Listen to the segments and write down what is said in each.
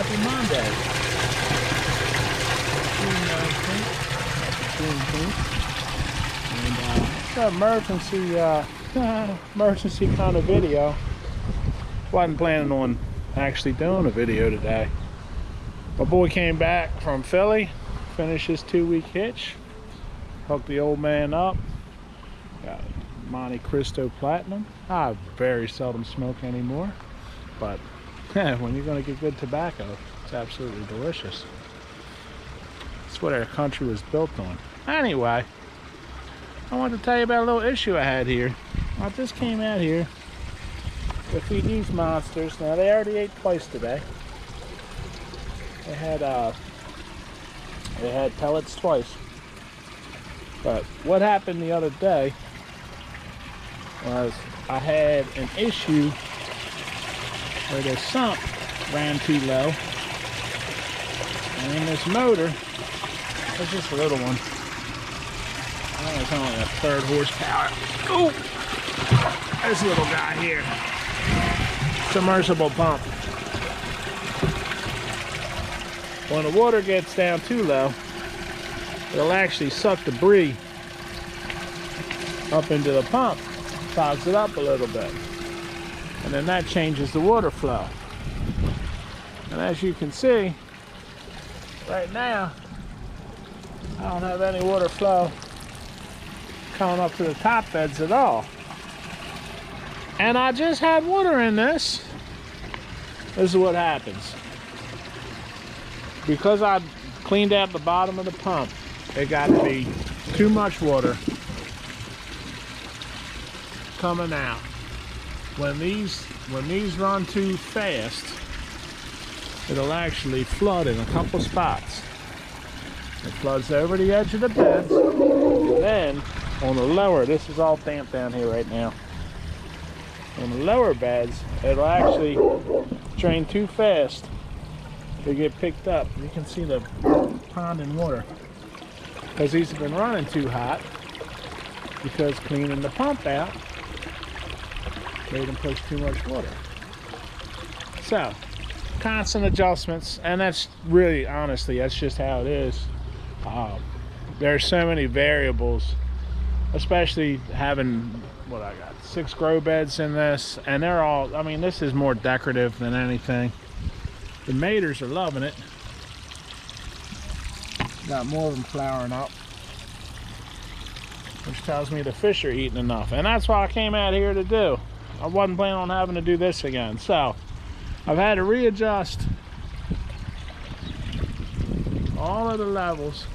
Happy Monday. And it's an emergency kind of video. Wasn't planning on actually doing a video today. My boy came back from Philly, finished his 2-week hitch, hooked the old man up, got Monte Cristo Platinum. I very seldom smoke anymore, but when you're going to get good tobacco, it's absolutely delicious. That's what our country was built on. Anyway, I want to tell you about a little issue I had here. I just came out here to feed these monsters. Now, they already ate twice today. They had pellets twice. But what happened the other day was I had an issue where the sump ran too low. And in this motor, it's just a little one. It's only a 3rd horsepower. Oh! This little guy here. Submersible pump. When the water gets down too low, it'll actually suck debris up into the pump, fogs it up a little bit, and then that changes the water flow. And as you can see, right now, I don't have any water flow coming up to the top beds at all. And I just had water in this. This is what happens. Because I cleaned out the bottom of the pump, it got to be too much water coming out. When these run too fast, it'll actually flood in a couple spots. It floods over the edge of the beds, and then on the lower, this is all damp down here right now. On the lower beds, it'll actually drain too fast to get picked up. You can see the pond in water because these have been running too hot, because cleaning the pump out made them push too much water. So constant adjustments, and that's really, honestly, that's just how it is. There's so many variables, especially having what I got 6 grow beds in this, and they're all, I mean, this is more decorative than anything. The maters are loving it. Got more of them flowering up, which tells me the fish are eating enough. And that's what I came out here to do. I wasn't planning on having to do this again. So I've had to readjust all of the levels.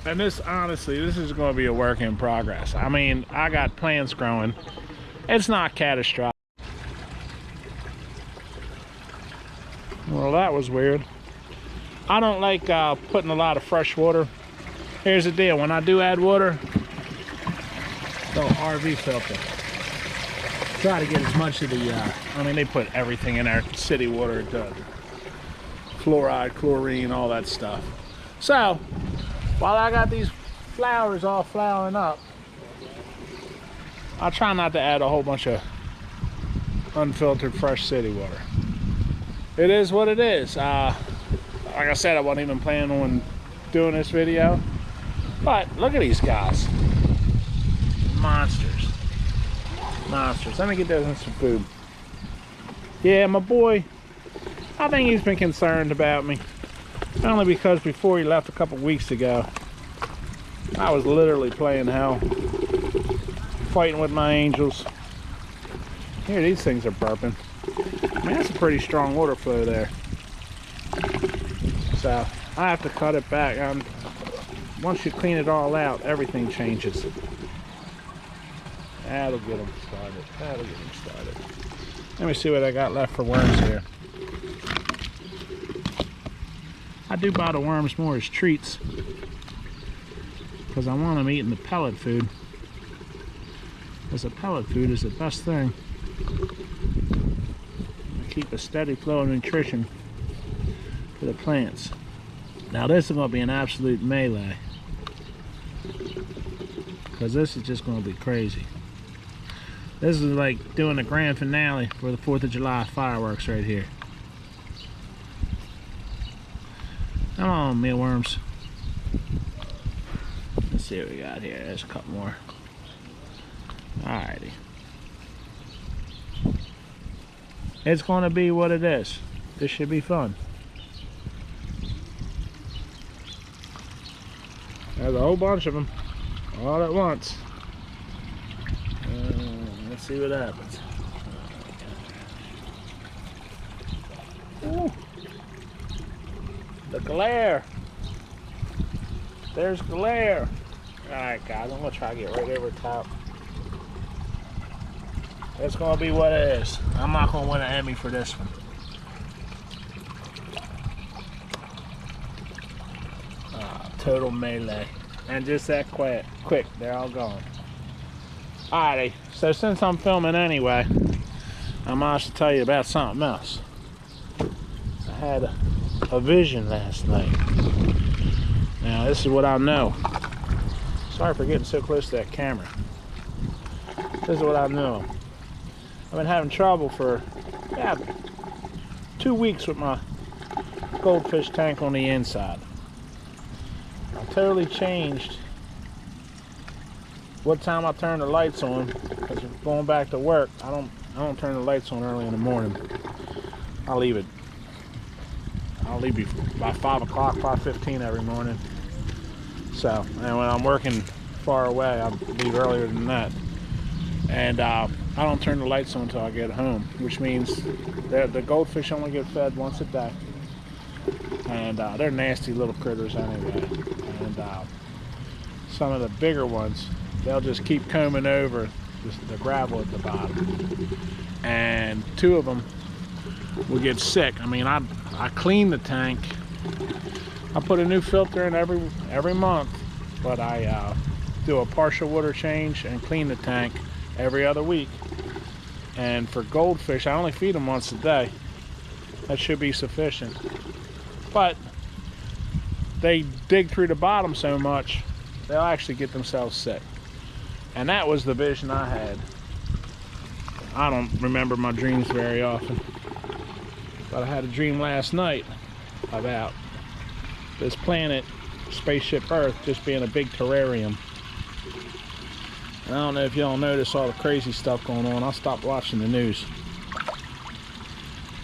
And this, honestly, this is going to be a work in progress. I mean, I got plants growing. It's not catastrophic. Well, that was weird. I don't like putting a lot of fresh water. Here's the deal. When I do add water, the RV filter. Try to get as much of the, I mean, they put everything in our city water. Fluoride, chlorine, all that stuff. So, while I got these flowers all flowering up, I try not to add a whole bunch of unfiltered fresh city water. It is what it is. Like I said, I wasn't even planning on doing this video, but look at these guys. Monsters. Monsters. Let me get those in some food. Yeah, my boy, I think he's been concerned about me. Only because before he left a couple weeks ago, I was literally playing hell. Fighting with my angels. Here, these things are burping. I mean, that's a pretty strong water flow there. So I have to cut it back. Once you clean it all out, everything changes. That'll get them started. That'll get them started. Let me see what I got left for worms here. I do buy the worms more as treats because I want them eating the pellet food. Because the pellet food is the best thing. Keep a steady flow of nutrition for the plants. Now this is going to be an absolute melee, because this is just going to be crazy. This is like doing the grand finale for the 4th of July fireworks right here. Come on, mealworms. Let's see what we got here. There's a couple more. Alrighty. It's going to be what it is. This should be fun. There's a whole bunch of them all at once. Let's see what happens. Ooh. The glare. There's glare. Alright guys, I'm going to try to get right over top. It's going to be what it is. I'm not going to win an Emmy for this one. Total melee. And just that quick, they're all gone. Alrighty, so since I'm filming anyway, I might to tell you about something else. I had a vision last night. Now this is what I know. Sorry for getting so close to that camera. This is what I know. I've been having trouble for about 2 weeks with my goldfish tank on the inside. I totally changed what time I turn the lights on, because going back to work, I don't turn the lights on early in the morning. I'll leave it by 5 o'clock, 5:15 every morning. So, and when I'm working far away, I leave earlier than that. And I don't turn the lights on until I get home, which means the goldfish only get fed once a day. And they're nasty little critters anyway. And some of the bigger ones, they'll just keep combing over the gravel at the bottom. And 2 of them will get sick. I mean, I clean the tank. I put a new filter in every month, but I do a partial water change and clean the tank every other week. And for goldfish, I only feed them once a day. That should be sufficient. But they dig through the bottom so much, they'll actually get themselves sick. And that was the vision I had. I don't remember my dreams very often, but I had a dream last night about this planet, spaceship Earth, just being a big terrarium. And I don't know if y'all notice all the crazy stuff going on. I stopped watching the news.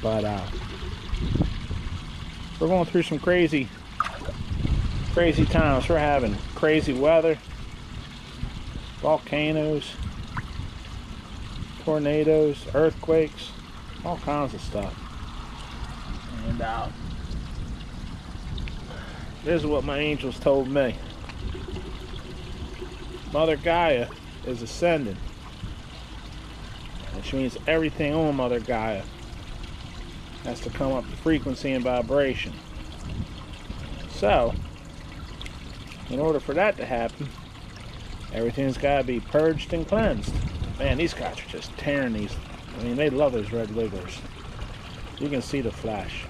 But we're going through some crazy times. We're having crazy weather, volcanoes, tornadoes, earthquakes, all kinds of stuff. And this is what my angels told me. Mother Gaia is ascending, which means everything on Mother Gaia has to come up to frequency and vibration. So, in order for that to happen, everything's got to be purged and cleansed. Man, these guys are just tearing these. I mean, they love those red wigglers. You can see the flash.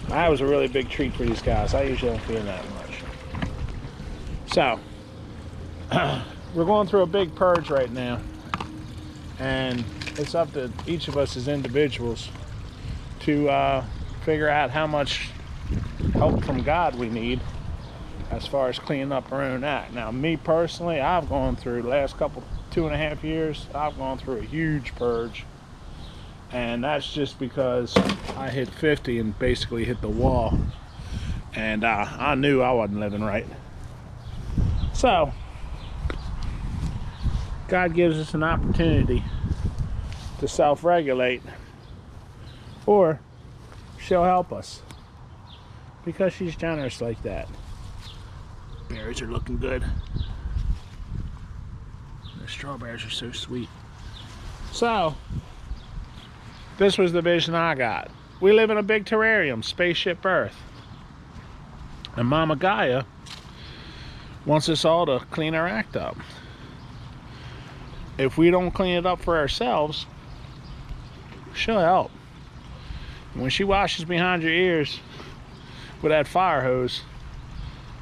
That was a really big treat for these guys. I usually don't feel that much. So, we're going through a big purge right now. And it's up to each of us as individuals to figure out how much help from God we need as far as cleaning up our own act. Now, me personally, I've gone through the last 2.5 years, I've gone through a huge purge. And that's just because I hit 50 and basically hit the wall. And I knew I wasn't living right. So, God gives us an opportunity to self-regulate, or she'll help us because she's generous like that. Berries are looking good. The strawberries are so sweet. So, this was the vision I got. We live in a big terrarium, spaceship Earth. And Mama Gaia wants us all to clean our act up. If we don't clean it up for ourselves, she'll help. When she washes behind your ears with that fire hose,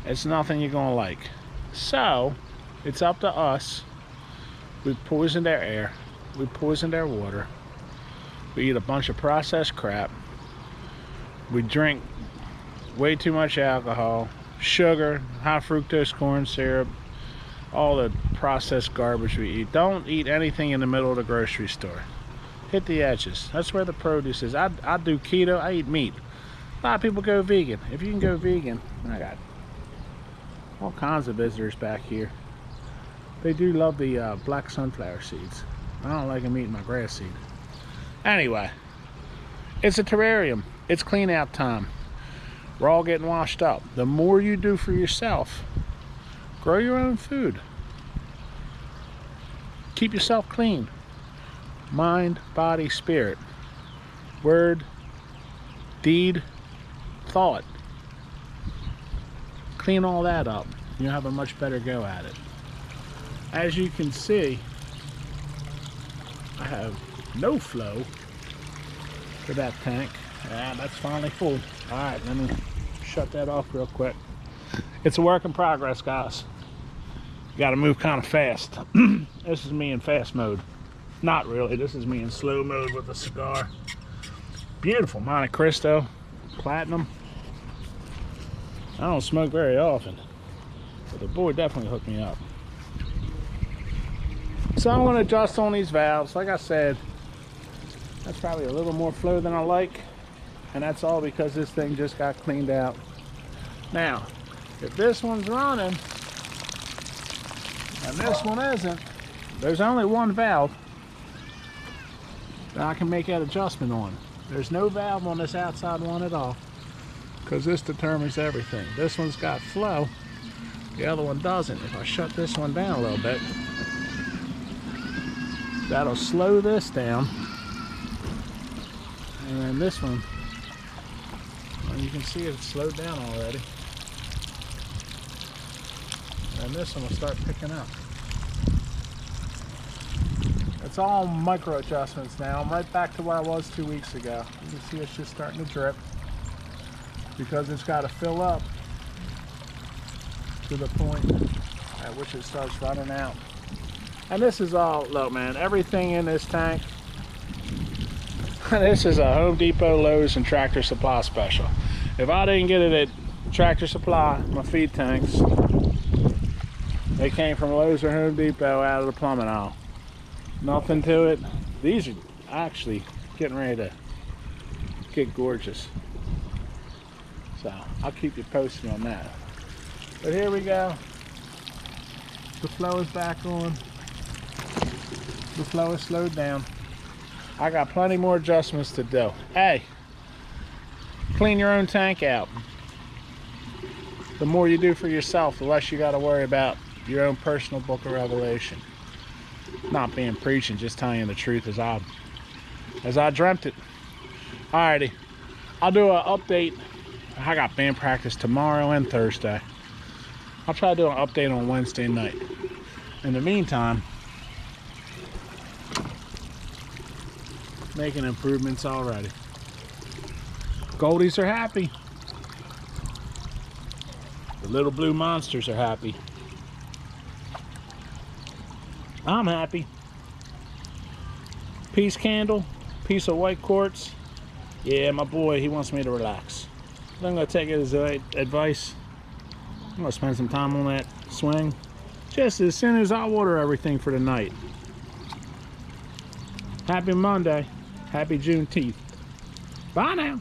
it's nothing you're gonna like. So, it's up to us. We've poisoned our air. We've poisoned our water. We eat a bunch of processed crap. We drink way too much alcohol, sugar, high fructose corn syrup, all the processed garbage we eat. Don't eat anything in the middle of the grocery store. Hit the edges. That's where the produce is. I do keto. I eat meat. A lot of people go vegan. If you can go vegan, I got all kinds of visitors back here. They do love the black sunflower seeds. I don't like them eating my grass seed. Anyway, it's a terrarium. It's clean out time. We're all getting washed up. The more you do for yourself, grow your own food. Keep yourself clean. Mind, body, spirit. Word, deed, thought. Clean all that up. You'll have a much better go at it. As you can see, I have no flow for that tank. That's finally full. Alright, let me shut that off real quick. It's a work in progress, guys. You gotta move kind of fast. This is me in fast mode. Not really, this is me in slow mode with the cigar. Beautiful Monte Cristo, platinum. I don't smoke very often, but the boy definitely hooked me up. So I want to adjust on these valves. Like I said, that's probably a little more flow than I like, and that's all because this thing just got cleaned out. Now, if this one's running and this one isn't, there's only one valve that I can make that adjustment on. There's no valve on this outside one at all, because this determines everything. This one's got flow, the other one doesn't. If I shut this one down a little bit, that'll slow this down, and then this one, well, you can see it's slowed down already, and this one will start picking up. It's all micro adjustments now. I'm right back to where I was 2 weeks ago. You can see it's just starting to drip because it's got to fill up to the point at which it starts running out. And this is all, look man, everything in this tank, this is a Home Depot, Lowe's, and Tractor Supply special. If I didn't get it at Tractor Supply, my feed tanks, they came from Lowe's or Home Depot out of the plumbing aisle. Nothing to it. These are actually getting ready to get gorgeous. So I'll keep you posted on that. But here we go. The flow is back on. The flow is slowed down. I got plenty more adjustments to do. Hey, clean your own tank out. The more you do for yourself, the less you got to worry about your own personal book of Revelation. Not being preaching, just telling you the truth as I dreamt it. Alrighty, I'll do an update. I got band practice tomorrow and Thursday. I'll try to do an update on Wednesday night. In the meantime, making improvements already. Goldies are happy. The little blue monsters are happy. I'm happy. Peace candle, piece of white quartz. Yeah, my boy, he wants me to relax. I'm gonna take his advice. I'm gonna spend some time on that swing just as soon as I water everything for the night. Happy Monday. Happy Juneteenth. Bye now.